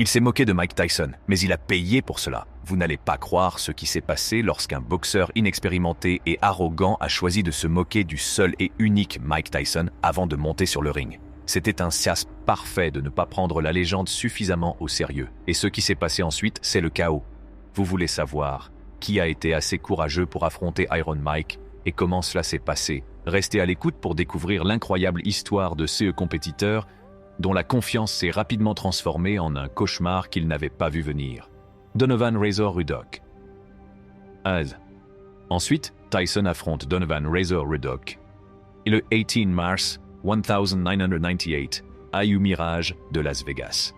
Il s'est moqué de Mike Tyson, mais il a payé pour cela. Vous n'allez pas croire ce qui s'est passé lorsqu'un boxeur inexpérimenté et arrogant a choisi de se moquer du seul et unique Mike Tyson avant de monter sur le ring. C'était un siasme parfait de ne pas prendre la légende suffisamment au sérieux. Et ce qui s'est passé ensuite, c'est le chaos. Vous voulez savoir qui a été assez courageux pour affronter Iron Mike et comment cela s'est passé? Restez à l'écoute pour découvrir l'incroyable histoire de ce compétiteur dont la confiance s'est rapidement transformée en un cauchemar qu'il n'avait pas vu venir. Donovan Razor Ruddock. Ensuite, Tyson affronte Donovan Razor Ruddock. Et le 18 mars 1998, à Mirage de Las Vegas.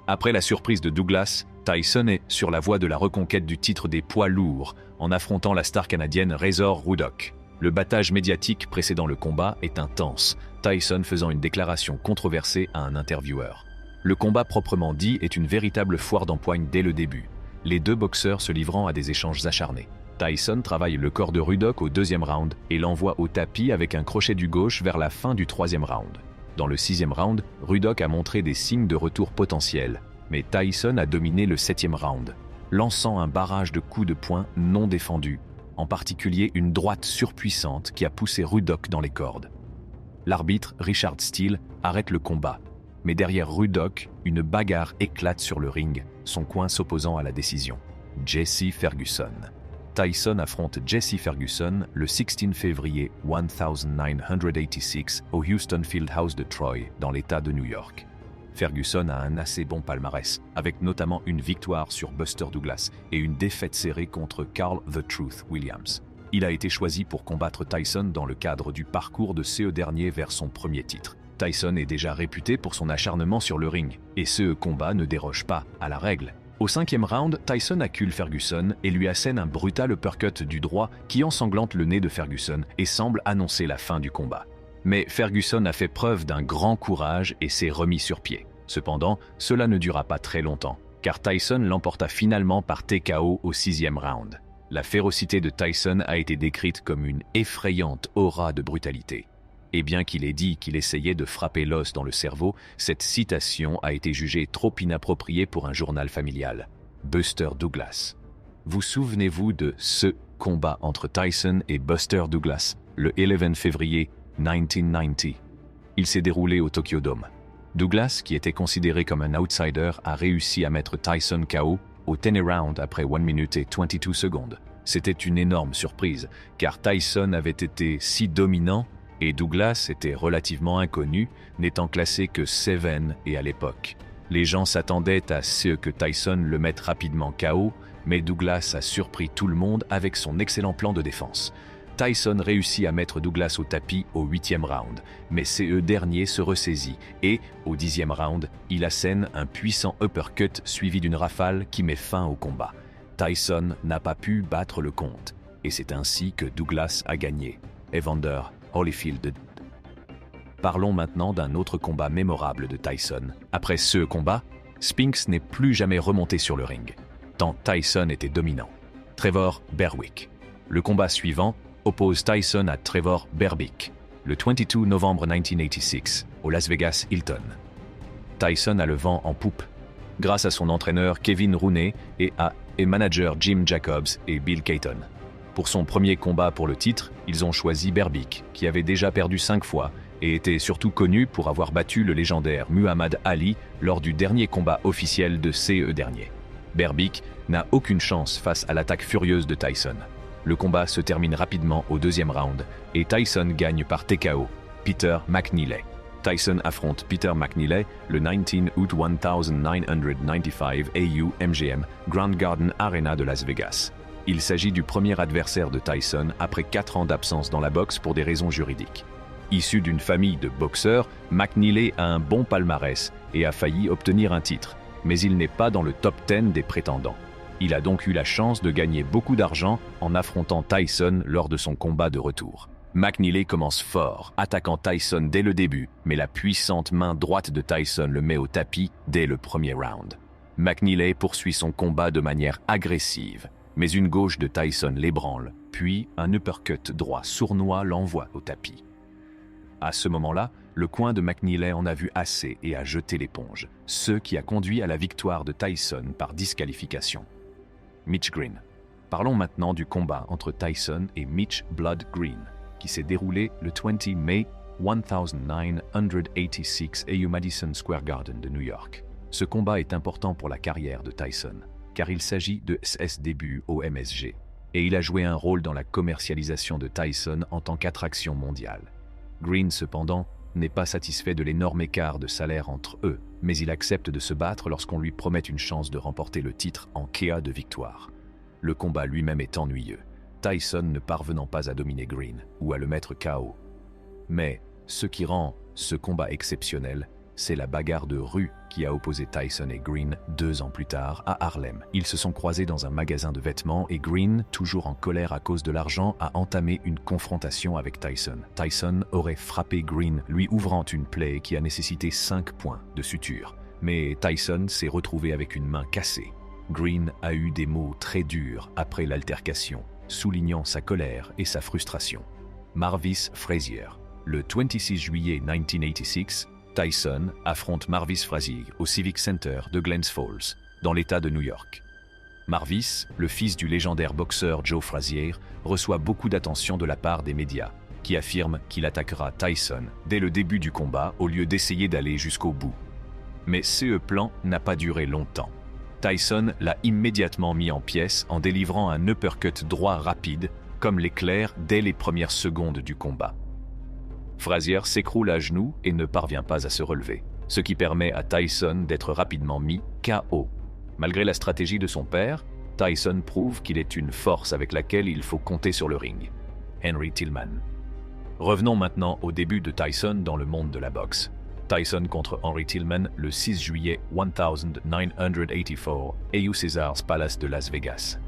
Après la surprise de Douglas, Tyson est sur la voie de la reconquête du titre des poids lourds en affrontant la star canadienne Razor Ruddock. Le battage médiatique précédant le combat est intense, Tyson faisant une déclaration controversée à un intervieweur. Le combat proprement dit est une véritable foire d'empoigne dès le début, les deux boxeurs se livrant à des échanges acharnés. Tyson travaille le corps de Ruddock au deuxième round et l'envoie au tapis avec un crochet du gauche vers la fin du troisième round. Dans le sixième round, Ruddock a montré des signes de retour potentiel, mais Tyson a dominé le septième round, lançant un barrage de coups de poing non défendus, en particulier une droite surpuissante qui a poussé Ruddock dans les cordes. L'arbitre, Richard Steele, arrête le combat, mais derrière Ruddock, une bagarre éclate sur le ring, son coin s'opposant à la décision. Jesse Ferguson. Tyson affronte Jesse Ferguson le 16 février 1986 au Houston Fieldhouse de Troy, dans l'État de New York. Ferguson a un assez bon palmarès, avec notamment une victoire sur Buster Douglas et une défaite serrée contre Carl The Truth Williams. Il a été choisi pour combattre Tyson dans le cadre du parcours de ce dernier vers son premier titre. Tyson est déjà réputé pour son acharnement sur le ring, et ce combat ne déroge pas à la règle. Au cinquième round, Tyson accule Ferguson et lui assène un brutal uppercut du droit qui ensanglante le nez de Ferguson et semble annoncer la fin du combat. Mais Ferguson a fait preuve d'un grand courage et s'est remis sur pied. Cependant, cela ne dura pas très longtemps, car Tyson l'emporta finalement par TKO au sixième round. La férocité de Tyson a été décrite comme une effrayante aura de brutalité. Et bien qu'il ait dit qu'il essayait de frapper l'os dans le cerveau, cette citation a été jugée trop inappropriée pour un journal familial. Buster Douglas. Vous souvenez-vous de ce combat entre Tyson et Buster Douglas, le 11 février 1990. Il s'est déroulé au Tokyo Dome. Douglas, qui était considéré comme un outsider, a réussi à mettre Tyson KO au 10th round après 1 minute et 22 secondes. C'était une énorme surprise, car Tyson avait été si dominant et Douglas était relativement inconnu, n'étant classé que 7 et à l'époque. Les gens s'attendaient à ce que Tyson le mette rapidement KO, mais Douglas a surpris tout le monde avec son excellent plan de défense. Tyson réussit à mettre Douglas au tapis au 8e round, mais ce dernier se ressaisit et, au 10e round, il assène un puissant uppercut suivi d'une rafale qui met fin au combat. Tyson n'a pas pu battre le compte, et c'est ainsi que Douglas a gagné. Evander Holyfield. Parlons maintenant d'un autre combat mémorable de Tyson. Après ce combat, Spinks n'est plus jamais remonté sur le ring, tant Tyson était dominant. Trevor Berwick. Le combat suivant oppose Tyson à Trevor Berbick, le 22 novembre 1986, au Las Vegas Hilton. Tyson a le vent en poupe, grâce à son entraîneur Kevin Rooney et manager Jim Jacobs et Bill Cayton. Pour son premier combat pour le titre, ils ont choisi Berbick, qui avait déjà perdu 5 fois et était surtout connu pour avoir battu le légendaire Muhammad Ali lors du dernier combat officiel de ce dernier. Berbick n'a aucune chance face à l'attaque furieuse de Tyson. Le combat se termine rapidement au 2e round et Tyson gagne par TKO, Peter McNeeley. Tyson affronte Peter McNeeley le 19 août 1995 AU MGM Grand Garden Arena de Las Vegas. Il s'agit du premier adversaire de Tyson après 4 ans d'absence dans la boxe pour des raisons juridiques. Issu d'une famille de boxeurs, McNeeley a un bon palmarès et a failli obtenir un titre, mais il n'est pas dans le top 10 des prétendants. Il a donc eu la chance de gagner beaucoup d'argent en affrontant Tyson lors de son combat de retour. McNeeley commence fort, attaquant Tyson dès le début, mais la puissante main droite de Tyson le met au tapis dès le premier round. McNeeley poursuit son combat de manière agressive, mais une gauche de Tyson l'ébranle, puis un uppercut droit sournois l'envoie au tapis. À ce moment-là, Le coin de McNeely en a vu assez et a jeté l'éponge, ce qui a conduit à la victoire de Tyson par disqualification. Mitch Green. Parlons maintenant du combat entre Tyson et Mitch Blood Green, qui s'est déroulé le 20 mai 1986 au Madison Square Garden de New York. Ce combat est important pour la carrière de Tyson, car il s'agit de ses débuts au MSG, et il a joué un rôle dans la commercialisation de Tyson en tant qu'attraction mondiale. Green, cependant, n'est pas satisfait de l'énorme écart de salaire entre eux, mais il accepte de se battre lorsqu'on lui promet une chance de remporter le titre en cas de victoire. Le combat lui-même est ennuyeux, Tyson ne parvenant pas à dominer Green ou à le mettre KO. Mais ce qui rend ce combat exceptionnel, c'est la bagarre de rue qui a opposé Tyson et Green 2 ans plus tard à Harlem. Ils se sont croisés dans un magasin de vêtements et Green, toujours en colère à cause de l'argent, a entamé une confrontation avec Tyson. Tyson aurait frappé Green, lui ouvrant une plaie qui a nécessité 5 points de suture. Mais Tyson s'est retrouvé avec une main cassée. Green a eu des mots très durs après l'altercation, soulignant sa colère et sa frustration. Marvis Frazier. Le 26 juillet 1986, Tyson affronte Marvis Frazier au Civic Center de Glens Falls, dans l'État de New York. Marvis, le fils du légendaire boxeur Joe Frazier, reçoit beaucoup d'attention de la part des médias, qui affirment qu'il attaquera Tyson dès le début du combat au lieu d'essayer d'aller jusqu'au bout. Mais ce plan n'a pas duré longtemps. Tyson l'a immédiatement mis en pièces en délivrant un uppercut droit rapide, comme l'éclair dès les premières secondes du combat. Frazier s'écroule à genoux et ne parvient pas à se relever, ce qui permet à Tyson d'être rapidement mis KO. Malgré la stratégie de son père, Tyson prouve qu'il est une force avec laquelle il faut compter sur le ring. Henry Tillman. Revenons maintenant au début de Tyson dans le monde de la boxe. Tyson contre Henry Tillman le 6 juillet 1984 au Caesars Palace de Las Vegas.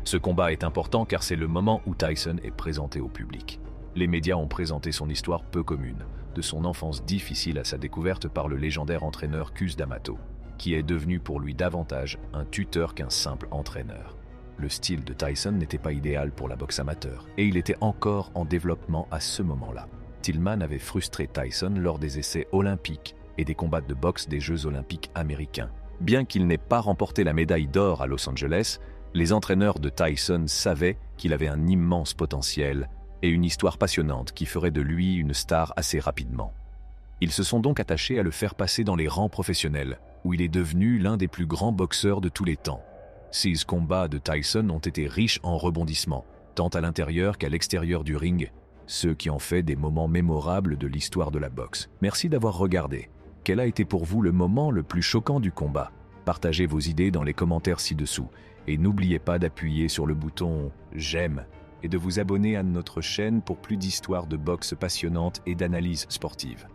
Ce combat est important car c'est le moment où Tyson est présenté au public. Les médias ont présenté son histoire peu commune, de son enfance difficile à sa découverte par le légendaire entraîneur Cus D'Amato, qui est devenu pour lui davantage un tuteur qu'un simple entraîneur. Le style de Tyson n'était pas idéal pour la boxe amateur, et il était encore en développement à ce moment-là. Tillman avait frustré Tyson lors des essais olympiques et des combats de boxe des Jeux olympiques américains. Bien qu'il n'ait pas remporté la médaille d'or à Los Angeles, les entraîneurs de Tyson savaient qu'il avait un immense potentiel et une histoire passionnante qui ferait de lui une star assez rapidement. Ils se sont donc attachés à le faire passer dans les rangs professionnels, où il est devenu l'un des plus grands boxeurs de tous les temps. Ces combats de Tyson ont été riches en rebondissements, tant à l'intérieur qu'à l'extérieur du ring, ce qui en fait des moments mémorables de l'histoire de la boxe. Merci d'avoir regardé. Quel a été pour vous le moment le plus choquant du combat? Partagez vos idées dans les commentaires ci-dessous, et n'oubliez pas d'appuyer sur le bouton « J'aime » et de vous abonner à notre chaîne pour plus d'histoires de boxe passionnantes et d'analyses sportives.